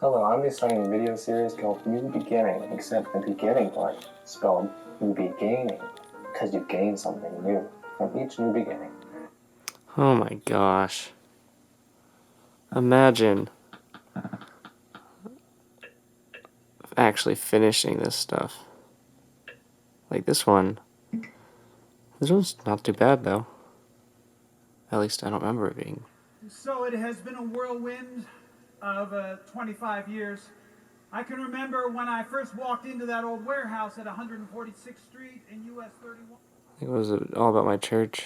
Hello, I'm starting a video series called New Beginning, except the beginning part spelled New Beginning, because you gain something new from each new beginning. Oh my gosh. Imagine actually finishing this stuff. Like this one's not too bad though. At least I don't remember it being. So it has been a whirlwind of 25 years. I can remember when I first walked into that old warehouse at 146th Street in US 31. I think it was all about my church.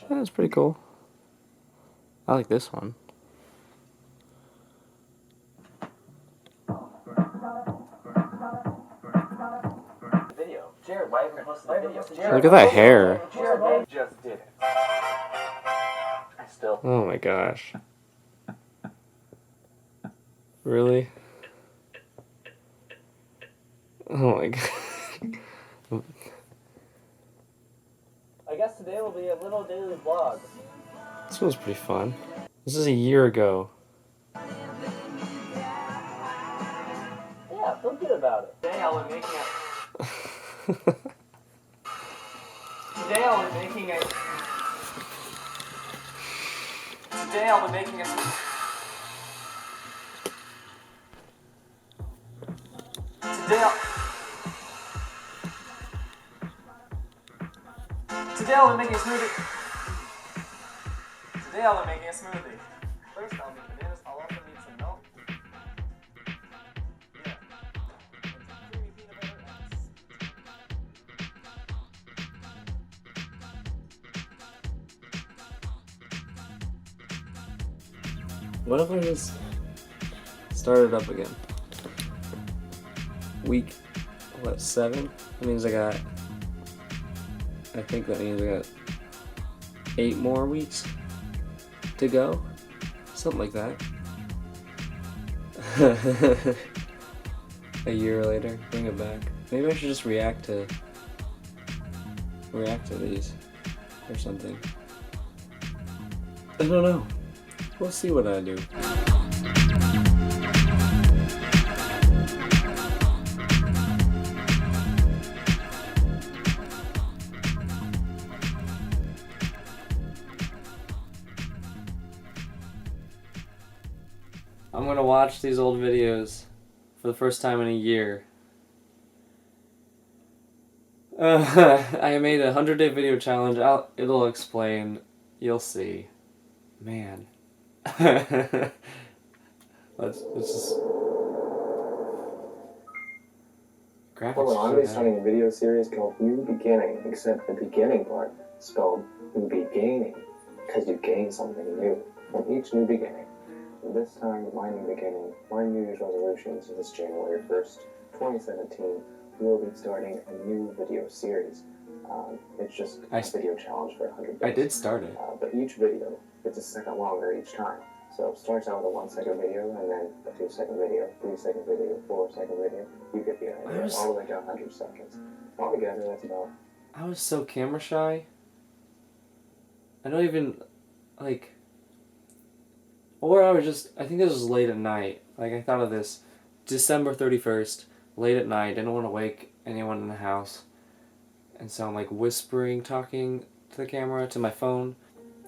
That's pretty cool. I like this one. Jared, why haven't you posted the video? Look at that hair. Jared just did it. Oh my gosh. Really? Oh my god. I guess today will be a little daily vlog. This was pretty fun. This is a year ago. Yeah, feel good about it. Today I'll be making a smoothie. First I'll make bananas, I'll also need some milk. Yeah. Creamy peanut butter and What if I just started up again? Week, 7? That means I think that means I got 8 more weeks to go. Something like that. A year later, bring it back. Maybe I should just react to these or something. I don't know. We'll see what I do. I'm gonna watch these old videos for the first time in a year. I made a 100-day video challenge. It'll explain. You'll see. Man. let's just. Graphics. Hello, I'm starting a video series called New Beginning, except the beginning part spelled New Beginning, because you gain something new from each new beginning. And this time, my new beginning, my New Year's resolutions this January 1st, 2017, we will be starting a new video series. It's just a video challenge for 100 days. I did start it. But each video gets a second longer each time. So it starts out with a 1-second video, and then a 2-second video, 3-second video, 4-second video. You get the idea, all the way to 100 seconds. Altogether, that's about... I was so camera shy. I don't even, like... Or I think this was late at night. Like, I thought of this December 31st, late at night, didn't want to wake anyone in the house. And so I'm like whispering, talking to the camera, to my phone.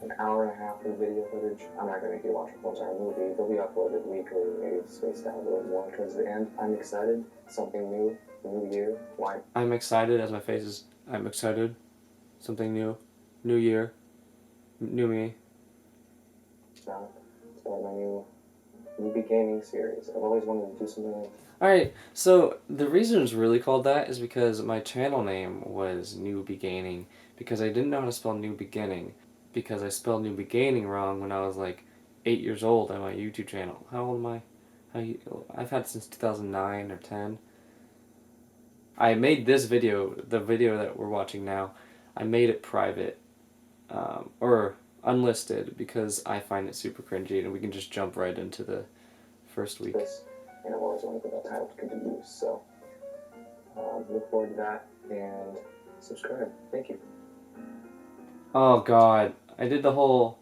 An hour and a half of video footage. I'm not going to make you watch a full entire movie. They'll be uploaded weekly, maybe spaced out a little more towards the end. I'm excited. Something new. New year. Why? I'm excited as my face is... I'm excited. Something new. New year. New me. It's about my new beginning series. I've always wanted to do something like... Alright, so the reason it's really called that is because my channel name was New Beginning, because I didn't know how to spell New Beginning, because I spelled New Beginning wrong when I was like 8 years old on my YouTube channel. How old am I? I've had it since 2009 or 10. I made this video, the video that we're watching now, I made it private, or unlisted, because I find it super cringy, and we can just jump right into the first week. And I've always wanted to put that title to good use, so look forward to that, and subscribe. Thank you. Oh god, I did the whole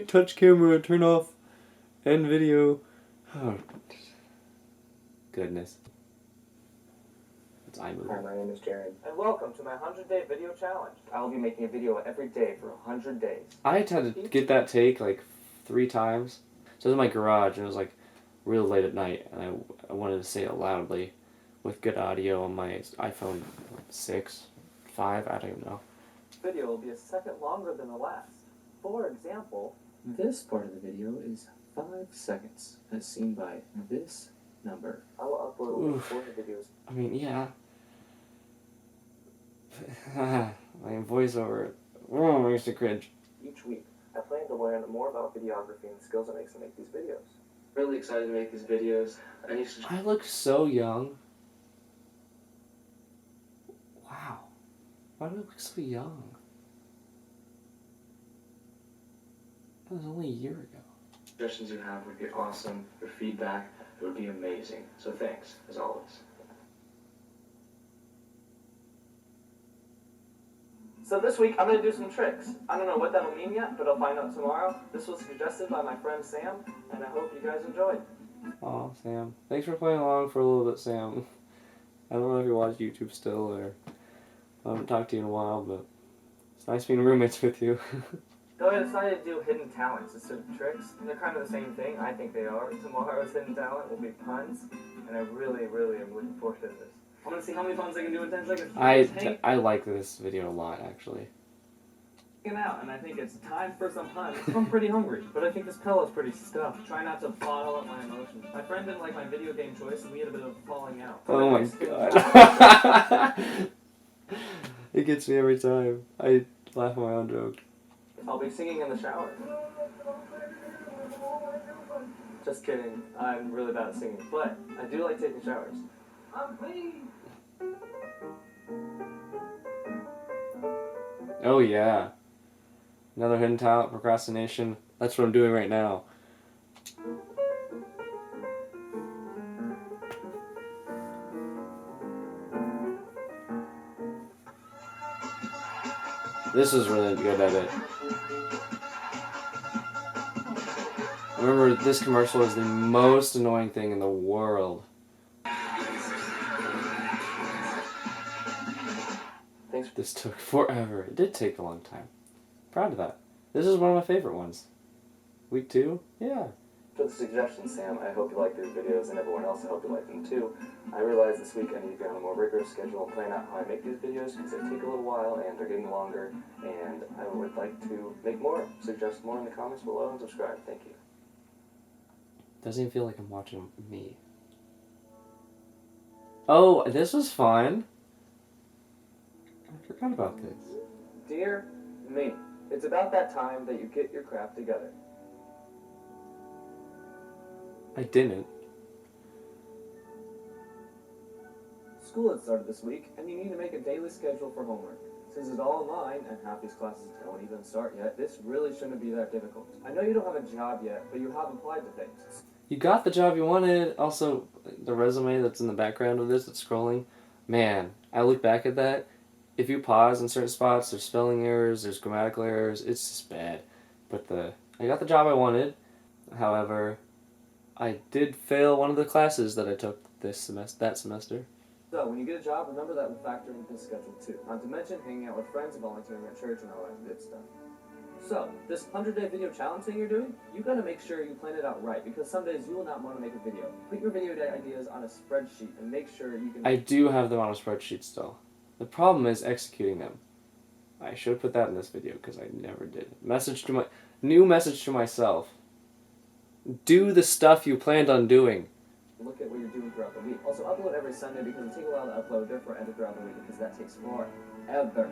touch camera, turn off, end video, Oh, goodness. It's Hi, iMovie. my name is Jared. And welcome to my 100-day video challenge. I will be making a video every day for 100 days. I had to get that take like 3 times. So it was in my garage, and it was like real late at night, and I wanted to say it loudly with good audio on my iPhone 6, 5, I don't even know. This video will be a second longer than the last. For example, This part of the video is 5 seconds, as seen by this number. I will upload only 40 videos. I mean, yeah. My voiceover makes me cringe. Each week. I plan to learn more about videography and the skills it makes to make these videos. Really excited to make these videos. I look so young. Wow. Why do I look so young? That was only a year ago. Suggestions you have would be awesome. Your feedback, it would be amazing. So thanks, as always. so this week I'm going to do some tricks. I don't know what that'll mean yet, but I'll find out tomorrow. This was suggested by my friend Sam, and I hope you guys enjoyed. Aw, Sam. Thanks for playing along for a little bit, Sam. I don't know if you watch YouTube still, or I haven't talked to you in a while, but it's nice being roommates with you. So I decided to do hidden talents instead of tricks. They're kind of the same thing. I think they are. Tomorrow's hidden talent will be puns, and I really, really am looking forward to this. I'm going to see how many puns I can do in 10 seconds. I like this video a lot, actually. Hanging out, and I think it's time for some puns. I'm pretty hungry, but I think this pellet's pretty stuffed. Try not to bottle up my emotions. My friend didn't like my video game choice, and we had a bit of a falling out. Oh my god. It gets me every time. I laugh at my own joke. I'll be singing in the shower. Just kidding. I'm really bad at singing, but I do like taking showers. I'm clean. Oh yeah. Another hidden talent, procrastination. That's what I'm doing right now. This is really good at it. Remember, this commercial is the most annoying thing in the world. Thanks. This took forever. It did take a long time. Proud of that. This is one of my favorite ones. Week 2? Yeah. For the suggestions, Sam, I hope you like these videos, and everyone else, I hope you like them too. I realize this week I need to get on a more rigorous schedule and plan out how I make these videos, because they take a little while and they're getting longer, and I would like to make more. Suggest more in the comments below and subscribe. Thank you. Doesn't even feel like I'm watching me. Oh, this was fun. I forgot about this. Dear me, it's about that time that you get your crap together. I didn't. School had started this week, and you need to make a daily schedule for homework. Since it's all online, and half these classes don't even start yet, this really shouldn't be that difficult. I know you don't have a job yet, but you have applied to things. You got the job you wanted. Also, the resume that's in the background of this, that's scrolling. Man, I look back at that. If you pause in certain spots, there's spelling errors, there's grammatical errors. It's just bad. But I got the job I wanted. However, I did fail one of the classes that I took that semester. So, when you get a job, remember that will factor into the schedule too. Not to mention hanging out with friends, volunteering at church, and all that good stuff. So, this 100-day video challenge thing you're doing, you gotta make sure you plan it out right, because some days you will not want to make a video. Put your video ideas on a spreadsheet and make sure you can... I do have them on a spreadsheet still. The problem is executing them. I should put that in this video because I never did. New message to myself. Do the stuff you planned on doing. Look at what you're doing throughout the week. Also, upload every Sunday because it takes a while to upload, therefore edit throughout the week because that takes forever.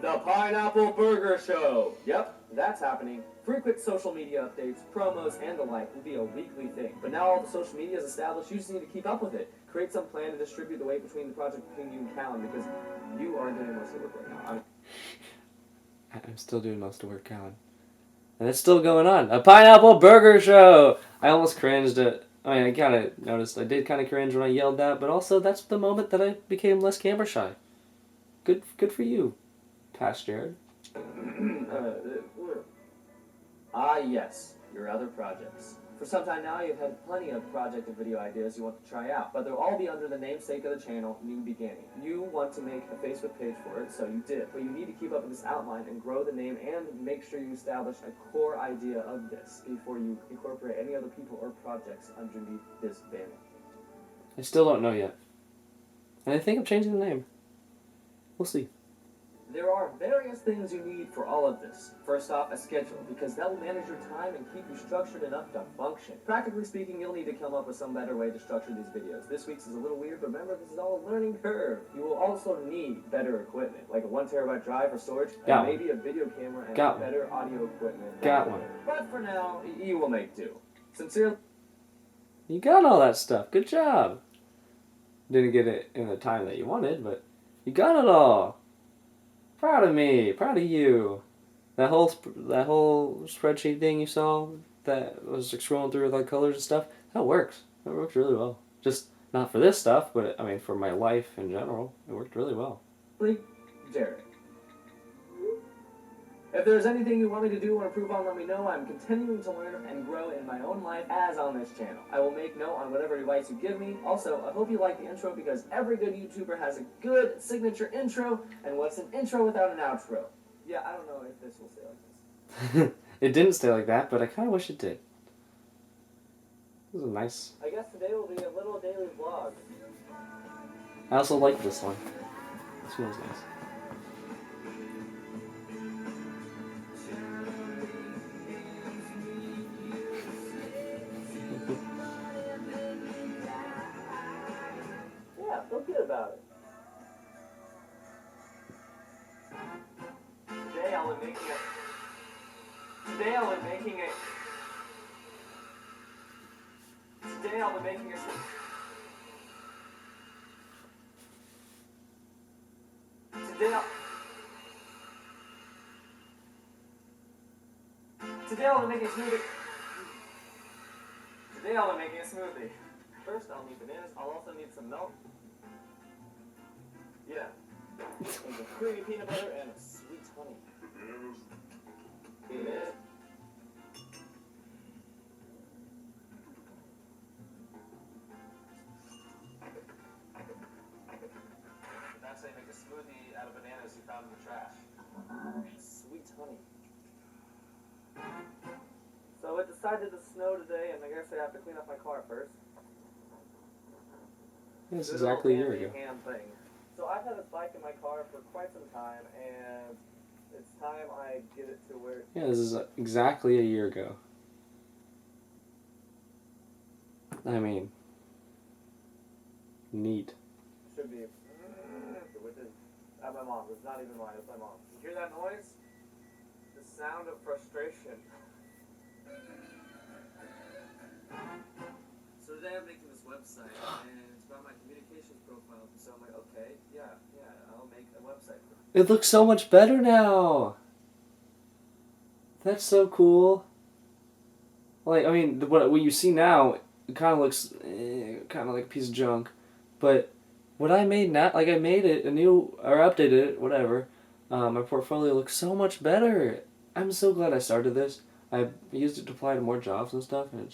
The Pineapple Burger Show! Yep, that's happening. Frequent social media updates, promos, and the like will be a weekly thing. But now all the social media is established, you just need to keep up with it. Create some plan to distribute the weight between the project between you and Callan because you are doing most of the work right now. I'm still doing most of work, Callan. And it's still going on. A Pineapple Burger Show! I almost cringed at... I mean, I kind of noticed I did kind of cringe when I yelled that, but also that's the moment that I became less camera shy. Good for you, past Jared. Ah, yes, your other projects. For some time now, you've had plenty of project and video ideas you want to try out, but they'll all be under the namesake of the channel, New Beginning. You want to make a Facebook page for it, so you did, but you need to keep up with this outline and grow the name and make sure you establish a core idea of this before you incorporate any other people or projects underneath this banner. I still don't know yet. And I think I'm changing the name. We'll see. There are various things you need for all of this. First off, a schedule, because that will manage your time and keep you structured enough to function. Practically speaking, you'll need to come up with some better way to structure these videos. This week's is a little weird, but remember, this is all a learning curve. You will also need better equipment, like a 1 terabyte drive for storage, and maybe a video camera and better audio equipment. Got one. But for now, you will make do. Sincerely. You got all that stuff. Good job. Didn't get it in the time that you wanted, but you got it all. Proud of me. Proud of you. That whole spreadsheet thing you saw that was like scrolling through with like colors and stuff, that works. That works really well. Just not for this stuff, but I mean for my life in general, it worked really well. Jared. If there's anything you want me to do or improve on, let me know. I'm continuing to learn and grow in my own life as on this channel. I will make note on whatever advice you give me. Also, I hope you like the intro because every good YouTuber has a good signature intro, and what's an intro without an outro? Yeah, I don't know if this will stay like this. It didn't stay like that, but I kind of wish it did. This is a nice... I guess today will be a little daily vlog. I also like this one. This feels nice. Yeah, feel good about it. Today I'll be making it. Today I'll be making it. Today I'll be making a. Today I'll be making a smoothie. Today I'll be making a smoothie. First I'll need bananas. I'll also need some milk. Yeah. And some creamy peanut butter and sweet honey. Yeah. That's how you make a smoothie out of bananas you found in the trash. Sweet honey. So it decided to snow today, and I guess I have to clean up my car first. That's exactly a year ago. Hand thing. So I've had this bike in my car for quite some time, and it's time I get it to where... Yeah, this is exactly a year ago. I mean, neat. Should be... Which is at my mom's. It's not even mine, it's my mom's. You hear that noise? The sound of frustration. So today I'm making this website, and it's about my communications profile, so I'm like, okay, yeah, I'll make a website. It looks so much better now! That's so cool. Like, I mean, what you see now, it kind of looks kind of like a piece of junk, but what I made now, like I made it, or updated it, whatever, my portfolio looks so much better. I'm so glad I started this. I used it to apply to more jobs and stuff, and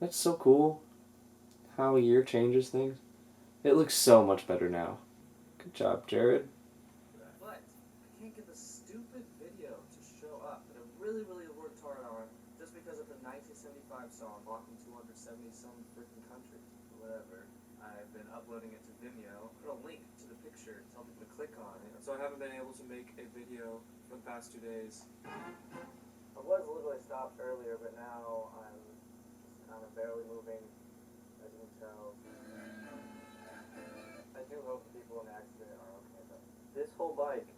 that's so cool how a year changes things. It looks so much better now. Good job, Jared. But I can't get the stupid video to show up that I really worked hard on just because of the 1975 song Walking 270 some freaking country or whatever. I've been uploading it to Vimeo, put a link to the picture to tell people to click on it. So I haven't been able to make a video for the past 2 days. I was literally stopped earlier, but now I'm just kind of barely moving, as you can tell. I do hope the people in the accident are okay, though. This whole bike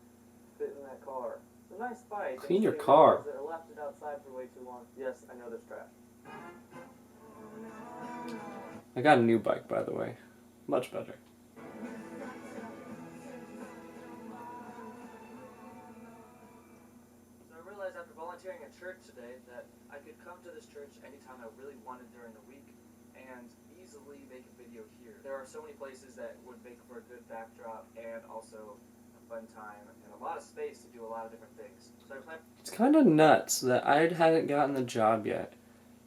fit in that car. It's a nice bike. Clean your car. I left it outside for way too long. Yes, I know there's trash. I got a new bike, by the way. Much better. After volunteering at church today that I could come to this church anytime I really wanted during the week and easily make a video here. There are so many places that would make for a good backdrop and also a fun time and a lot of space to do a lot of different things. So I plan. It's kind of nuts that I hadn't gotten the job yet,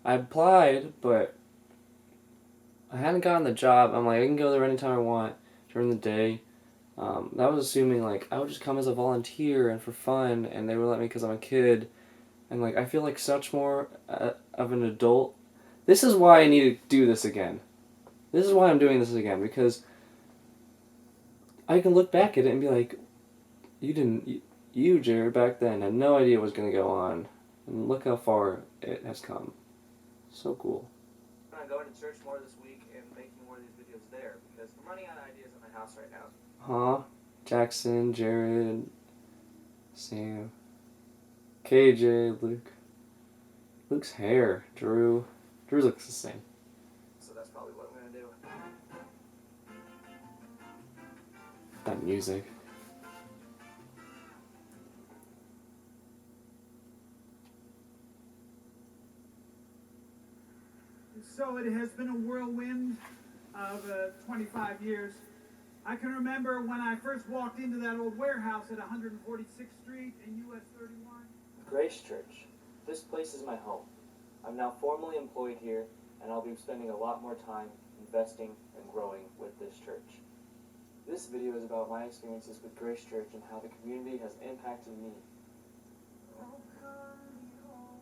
I applied, but I hadn't gotten the job. I'm like, I can go there anytime I want during the day. That was assuming like I would just come as a volunteer and for fun, and they would let me because I'm a kid, and like I feel like such more of an adult. This is why I need to do this again. This is why I'm doing this again, because I can look back at it and be like, you Jared back then had no idea what was gonna go on, and look how far it has come. So cool. I'm gonna go into church more this week and making more of these videos there because I'm running out of ideas in my house right now. Huh? Jackson, Jared, Sam, KJ, Luke. Luke's hair, Drew. Drew looks the same. So that's probably what I'm gonna do. That music. So it has been a whirlwind of 25 years. I can remember when I first walked into that old warehouse at 146th Street and US 31. Grace Church. This place is my home. I'm now formally employed here, and I'll be spending a lot more time investing and growing with this church. This video is about my experiences with Grace Church and how the community has impacted me.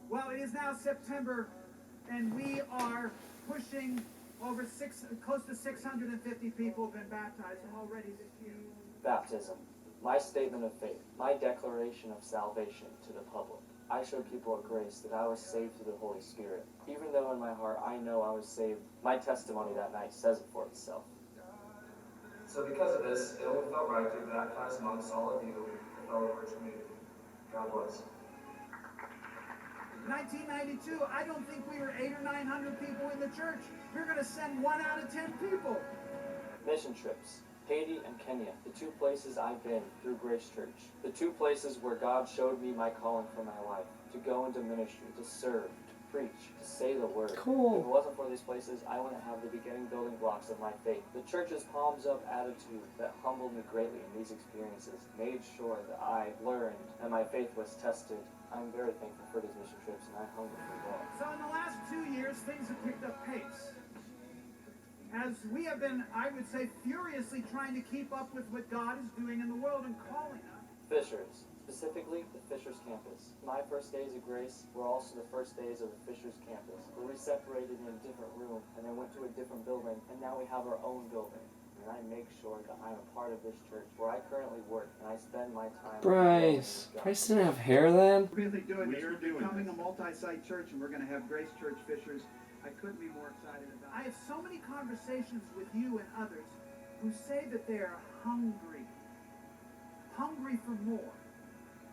Well, it is now September, and we are pushing over close to 650 people have been baptized already this year. Baptism. My statement of faith. My declaration of salvation to the public. I showed people at Grace that I was saved through the Holy Spirit. Even though in my heart I know I was saved, my testimony that night says it for itself. So because of this, it only felt right to baptize amongst all of you, the fellow church community. God bless. 1992, I don't think we were 800 or 900 people in the church. We're going to send 1 out of 10 people. Mission trips. Haiti and Kenya, the two places I've been through Grace Church. The two places where God showed me my calling for my life. To go into ministry, to serve, to preach, to say the word. Cool. If it wasn't for these places, I wouldn't have the beginning building blocks of my faith. The church's palms up attitude that humbled me greatly in these experiences made sure that I learned and my faith was tested. I'm very thankful for these mission trips, and I hunger for more. So in the last 2 years, things have picked up pace. As we have been, I would say, furiously trying to keep up with what God is doing in the world and calling us. Fishers, specifically the Fishers campus. My first days at Grace were also the first days of the Fishers campus, where we separated in a different room and then went to a different building, and now we have our own building. And I make sure that I'm a part of this church where I currently work, and I spend my time. Bryce. Bryce didn't have hair then? Really doing this. We're becoming a multi-site church, and we're going to have Grace Church Fishers. I couldn't be more excited about it. I have so many conversations with you and others who say that they are hungry for more.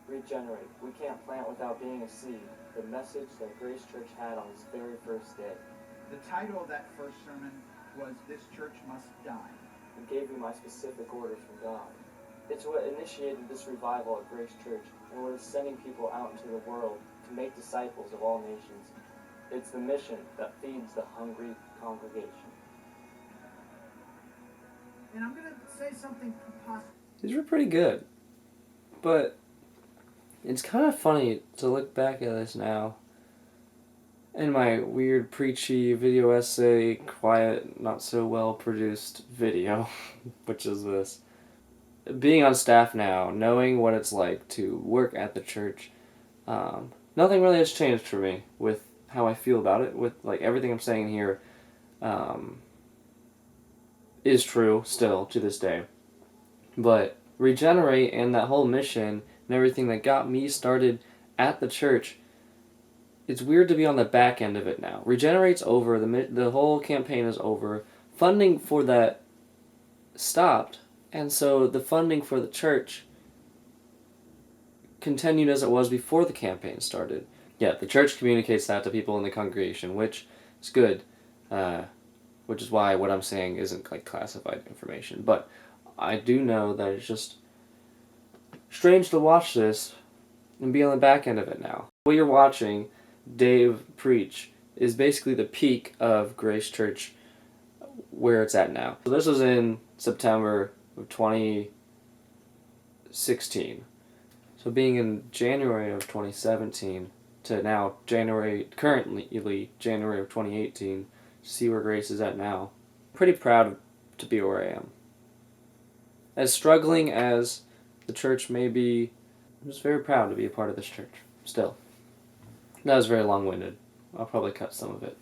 Regenerate. We can't plant without being a seed. The message that Grace Church had on its very first day. The title of that first sermon was "This Church Must Die." It gave me my specific orders from God. It's what initiated this revival at Grace Church, and what is sending people out into the world to make disciples of all nations. It's the mission that feeds the hungry congregation. And I'm going to say something preposterous. These were pretty good. But it's kind of funny to look back at this now. In my weird, preachy video essay, quiet, not so well produced video, which is this. Being on staff now, knowing what it's like to work at the church, nothing really has changed for me with how I feel about it. With like everything I'm saying here is true still to this day. But Regenerate and that whole mission and everything that got me started at the church, it's weird to be on the back end of it now. Regenerate's over, the whole campaign is over, funding for that stopped, and so the funding for the church continued as it was before the campaign started. Yeah, the church communicates that to people in the congregation, which is good, which is why what I'm saying isn't like classified information, but I do know that it's just strange to watch this and be on the back end of it now. What you're watching Dave preach is basically the peak of Grace Church where it's at now. So this was in September of 2016. So being in January of 2017 to now currently January of 2018, see where Grace is at now. Pretty proud to be where I am. As struggling as the church may be, I'm just very proud to be a part of this church, still. That was very long-winded. I'll probably cut some of it.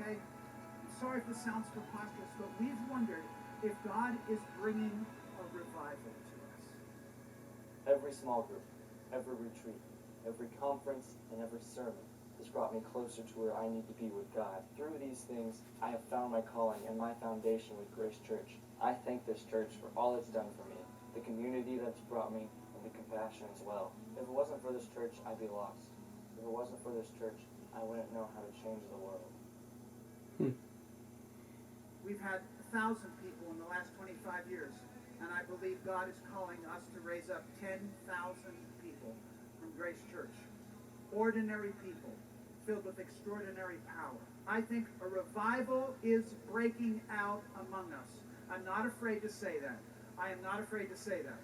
Okay? I'm sorry if this sounds preposterous, but we've wondered if God is bringing a revival to us. Every small group, every retreat, every conference, and every sermon has brought me closer to where I need to be with God. Through these things, I have found my calling and my foundation with Grace Church. I thank this church for all it's done for me, the community that's brought me, and the compassion as well. If it wasn't for this church, I'd be lost. If it wasn't for this church, I wouldn't know how to change the world. We've had 1,000 people in the last 25 years, and I believe God is calling us to raise up 10,000 people from Grace Church. Ordinary people filled with extraordinary power. I think a revival is breaking out among us. I'm not afraid to say that. I am not afraid to say that.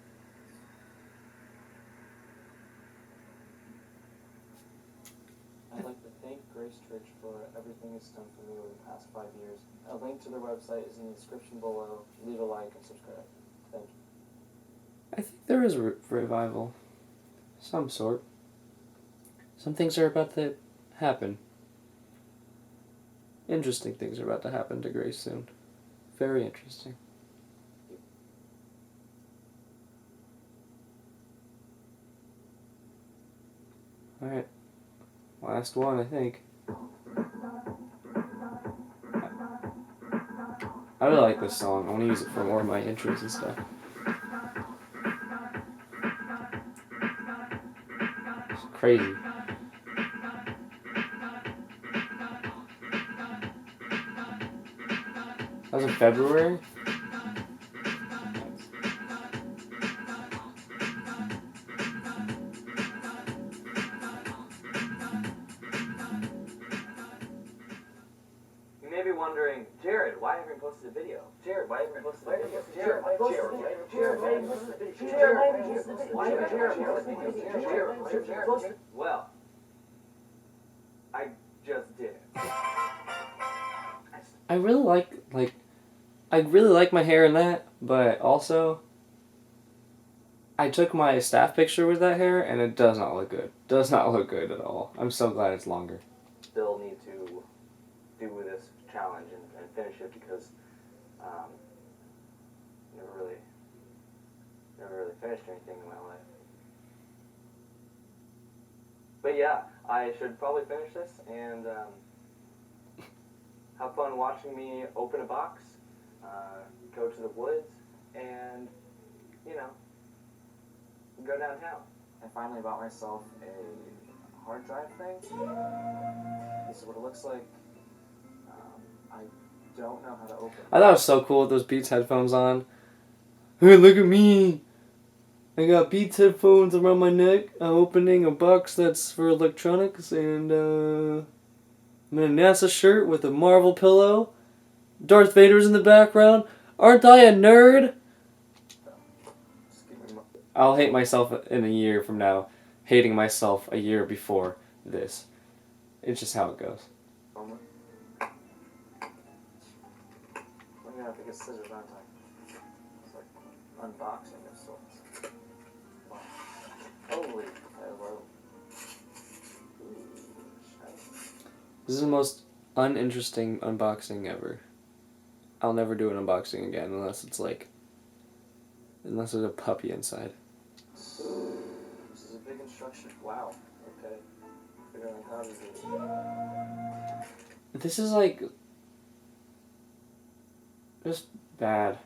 I'd like to thank Grace Church for everything it's done for me over the past 5 years. A link to their website is in the description below. Leave a like and subscribe. Thank you. I think there is a revival. Some sort. Some things are about to happen. Interesting things are about to happen to Grace soon. Very interesting. Alright. Last one, I think. I really like this song. I want to use it for more of my intros and stuff. It's crazy. That was in February? You may be wondering, Jared, why haven't you posted a video? Jared, why haven't you posted a video? Jared, why haven't you posted a video? Jared, why haven't you posted a video? Why haven't you posted a video? Jared, well, I just did it. I really like my hair in that, but also I took my staff picture with that hair and it does not look good. Does not look good at all. I'm so glad it's longer. Still need to do this challenge and finish it because never really finished anything in my life. But yeah, I should probably finish this and have fun watching me open a box, go to the woods, and, go downtown. I finally bought myself a hard drive thing. This is what it looks like. I don't know how to open it. I thought it was so cool with those Beats headphones on. Hey, look at me! I got Beats headphones around my neck. I'm opening a box that's for electronics, and I'm in a NASA shirt with a Marvel pillow. Darth Vader's in the background. Aren't I a nerd? I'll hate myself in a year from now, hating myself a year before this. It's just how it goes. I'm gonna have to get scissors, aren't I? It's like unboxing of sorts. Wow. Holy hello. This is the most uninteresting unboxing ever. I'll never do an unboxing again unless there's a puppy inside. This is a big instruction. Wow. Okay. Figuring out how to do it. This is just bad.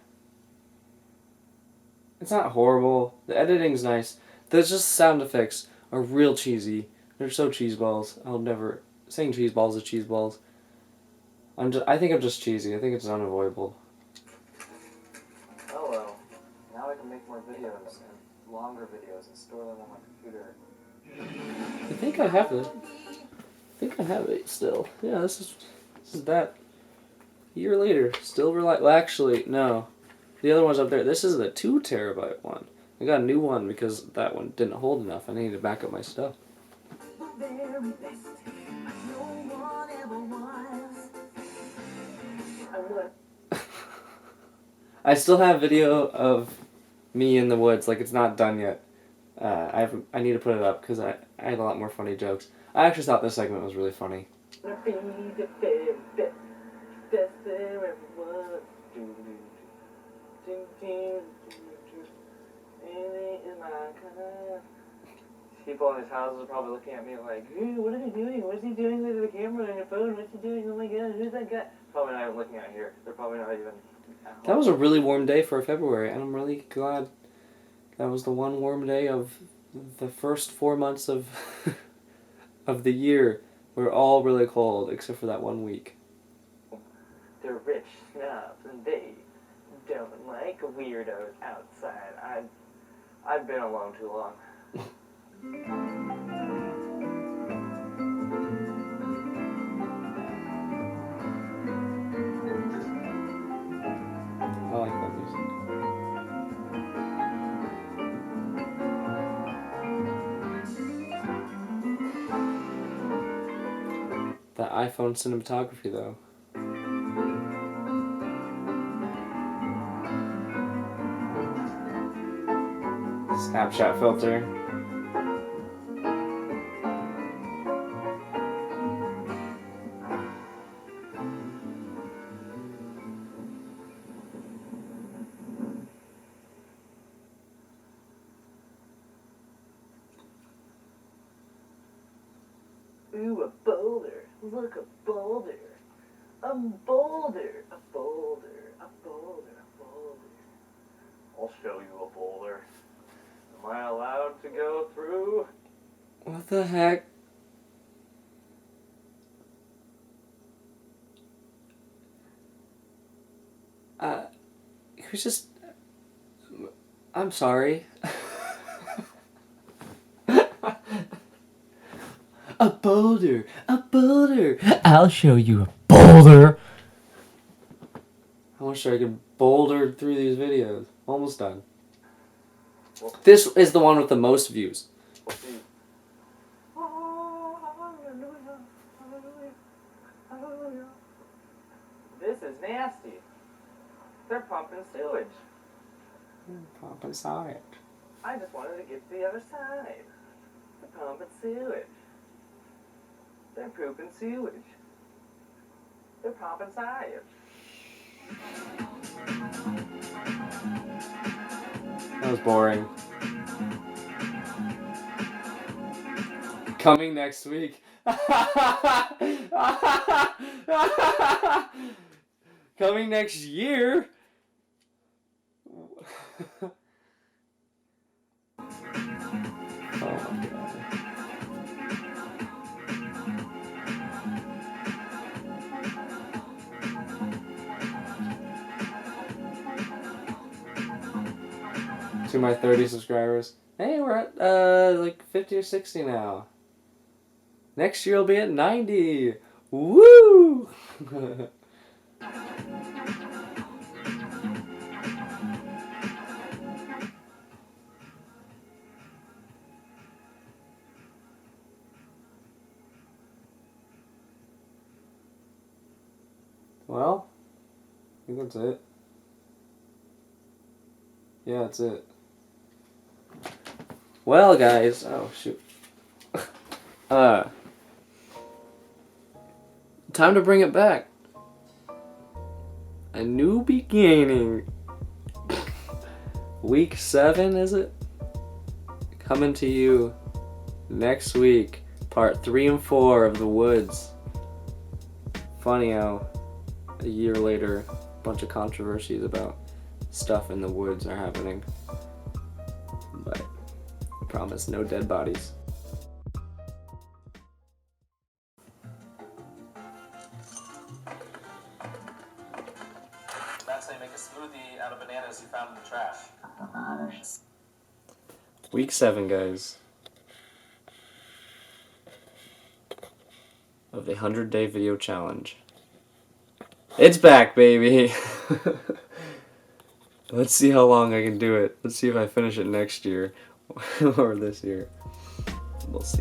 It's not horrible. The editing's nice. There's just sound effects are real cheesy. They're so cheeseballs. I'll never saying cheeseballs is cheeseballs. I think I'm just cheesy. I think it's unavoidable. Oh well. Now I can make more videos and longer videos and store them on my computer. I think I have it. Still. Yeah, this is that. A year later, still well, actually, no. The other one's up there. This is the 2 terabyte one. I got a new one because that one didn't hold enough. I needed to back up my stuff. very best, but no one ever was. I would. I still have video of me in the woods, like it's not done yet. I need to put it up because I had a lot more funny jokes. I actually thought this segment was really funny. Be the very best, best there ever was. People in his houses are probably looking at me like, what are you doing? What's he doing with the camera and your phone? What's he doing? Oh my god, who's that guy? Probably not even looking out here. They're probably not even at home. That was a really warm day for February, and I'm really glad that was the one warm day of the first 4 months of of the year. We're all really cold, except for that 1 week. They're rich snobs and they don't like weirdos outside. I've been alone too long. I like that music. That iPhone cinematography, though. Snapchat filter. Ooh, a boulder. Look, a boulder. A boulder. A boulder. A boulder. A boulder. I'll show you a boulder. Am I allowed to go through? What the heck? He was just... I'm sorry. A boulder! A boulder! I'll show you a boulder! I wish I could boulder through these videos. Almost done. This is the one with the most views. This is nasty. They're pumping sewage. Pumping sewage. I just wanted to get to the other side. They're pumping sewage. They're pooping sewage. They're pumping sewage. That was boring. Coming next week. Coming next year. Oh my god. To my 30 subscribers. Hey, we're at like 50 or 60 now. Next year we'll be at 90. Woo! Well, I think that's it. Yeah, that's it. Well, guys, oh shoot. Time to bring it back. A new beginning. Week 7, is it? Coming to you next week. Part 3 and 4 of The Woods. Funny how a year later, a bunch of controversies about stuff in the woods are happening. But I promise, no dead bodies. That's how you make a smoothie out of bananas you found in the trash. Week 7, guys. Of the 100-day video challenge. It's back, baby! Let's see how long I can do it. Let's see if I finish it next year or this year. We'll see.